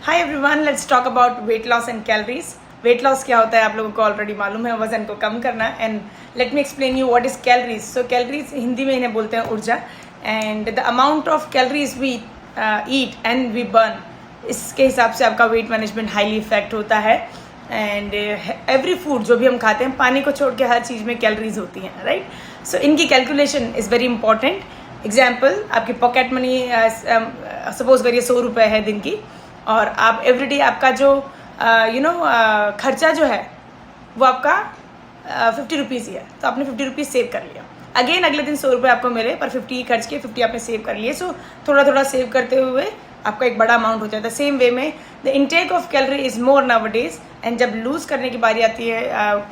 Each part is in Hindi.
Hi everyone, let's talk about weight loss and calories. Weight loss क्या होता है आप लोगों को ऑलरेडी मालूम है, वजन को कम करना। And let me explain you what is calories. So calories Hindi में इन्हें बोलते हैं ऊर्जा। And the amount of calories we eat and we burn, इसके हिसाब से आपका वेट मैनेजमेंट हाईली इफेक्ट होता है। एंड एवरी फूड जो भी हम खाते हैं, पानी को छोड़ के हर चीज़ में कैलोरीज होती हैं, राइट। सो इनकी calculation is very important. Example, आपकी पॉकेट मनी सपोज करिए 100 रुपये है दिन की, और आप एवरीडे आपका जो खर्चा जो है वो आपका 50 रुपीज़ ही है, तो आपने 50 रुपीज़ सेव कर लिया। अगेन अगले दिन 100 रुपये आपको मिले, पर 50 खर्च किए, 50 आपने सेव कर लिए। सो थोड़ा थोड़ा सेव करते हुए आपका एक बड़ा अमाउंट हो जाता है। सेम वे में the intake of calorie is more nowadays. And जब लूज करने की बारी आती है,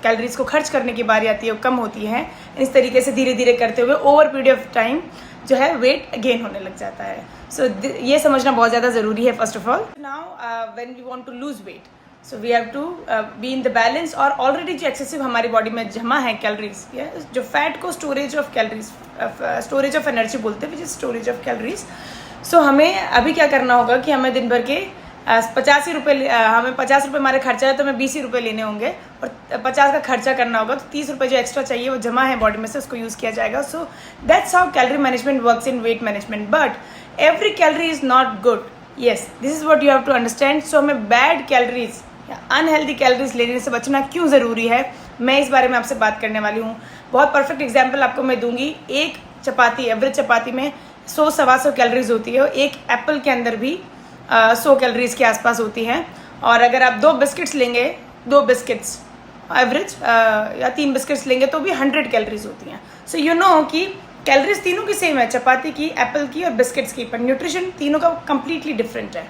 कैलोरीज को खर्च करने की बारी आती है, वो कम होती है। इस तरीके से धीरे धीरे करते हुए ओवर पीरियड ऑफ टाइम जो है वेट गेन होने लग जाता है। सो ये समझना बहुत ज़्यादा ज़रूरी है। First of all, now when we want to lose weight, so we have to be in the balance. और ऑलरेडी जो एक्सेसिव हमारी बॉडी में जमा है कैलोरीज, जो फैट को storage of calories, storage of energy बोलते हैं, which is storage of calories. So हमें अभी क्या करना होगा कि हमें दिन भर के 85 रुपये, हमें 50 रुपये हमारे खर्चा है तो हमें 20 रुपये लेने होंगे, और 50 का खर्चा करना होगा, तो 30 रुपये जो एक्स्ट्रा चाहिए वो जमा है बॉडी में से, उसको यूज़ किया जाएगा। So that's how calorie management works in weight management. But every calorie is not good. Yes, this is what you have to understand. So हमें बैड कैलोरीज या अनहेल्दी कैलोरीज लेने से बचना क्यों ज़रूरी है, मैं इस बारे में आपसे बात करने वाली हूँ। बहुत परफेक्ट एग्जाम्पल आपको मैं दूंगी। एक चपाती, एवरेज चपाती में 100-125 कैलोरीज होती है, और एक एप्पल के अंदर भी 100 कैलोरीज के आसपास होती हैं। और अगर आप 2 बिस्किट्स लेंगे, 2 बिस्किट्स एवरेज, या 3 बिस्किट्स लेंगे तो भी 100 कैलोरीज होती हैं। सो यू नो कि कैलोरीज तीनों की सेम है, चपाती की, एप्पल की और बिस्किट्स की, पर न्यूट्रिशन तीनों का कंप्लीटली डिफरेंट है।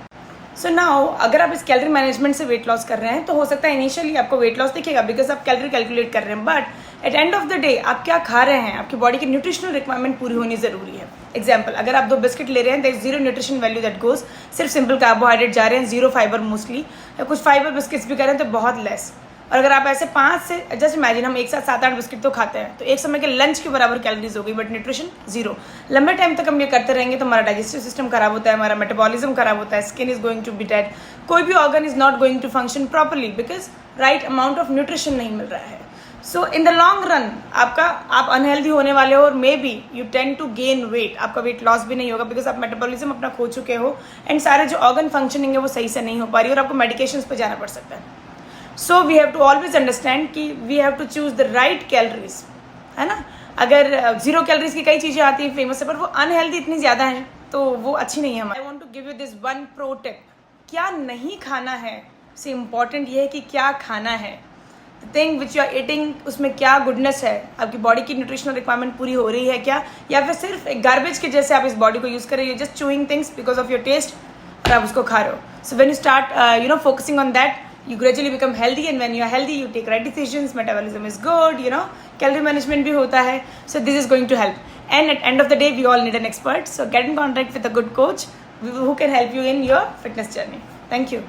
सो नाउ अगर आप इस कैलोरी मैनेजमेंट से वेट लॉस कर रहे हैं, तो हो सकता है इनिशियली आपको वेट लॉस दिखेगा बिकॉज आप कैलोरी कैलकुलेट कर रहे हैं, but at end of the day आप क्या खा रहे हैं, आपकी बॉडी की न्यूट्रिशनल रिक्वायरमेंट पूरी होनी जरूरी है। एग्जाम्पल, अगर आप 2 बिस्किट ले रहे हैं, there is 0 nutrition value that goes, सिर्फ सिंपल कार्बोहाइड्रेट जा रहे हैं, 0 फाइबर मोस्टली, या कुछ फाइबर बिस्किट्स भी कर रहे हैं तो बहुत लेस। और अगर आप ऐसे 5 से, जस्ट इमेजिन हम एक साथ 7-8 बिस्किट तो खाते हैं, तो एक समय के लंच के बराबर कैलोरीज होगी, बट न्यूट्रिशन 0। लंबे टाइम तक हम ये करते रहेंगे तो हमारा डाइजेस्टिव सिस्टम खराब होता है, हमारा मेटाबॉलिज्म खराब होता है, skin is going to be dead, कोई भी organ is not going to function properly because right amount of nutrition नहीं मिल रहा है। So in the long run आप अनहेल्दी होने वाले हो, और maybe you tend to gain weight, आपका वेट लॉस भी नहीं होगा बिकॉज आप मेटाबॉलिज्म अपना खो चुके हो, एंड सारे जो ऑर्गन फंक्शनिंग है वो सही से नहीं हो पा रही, और आपको मेडिकेशन पे जाना पड़ सकता है। So we have to always understand कि we have to choose the right calories, है ना। अगर 0 कैलोरीज की कई चीज़ें आती हैं फेमस है, पर वो अनहेल्दी इतनी ज़्यादा हैं तो वो अच्छी नहीं है हमारी। I want to give you this 1 pro tip. क्या नहीं खाना है से इम्पॉर्टेंट ये है कि क्या खाना है। The thing which you are eating, उसमें क्या गुडनेस है, आपकी बॉडी की न्यूट्रिशनल रिक्वायरमेंट पूरी हो रही है क्या, या फिर सिर्फ एक गार्बेज के जैसे आप इस बॉडी को यूज़ कर रहे हो, just chewing things because of your taste, और आप उसको खा रहे हो। So when you start focusing on that, you gradually become healthy, and when you are healthy you take right decisions, metabolism is good, calorie management bhi hota hai. So this is going to help, and at end of the day we all need an expert. So get in contact with a good coach who can help you in your fitness journey. Thank you.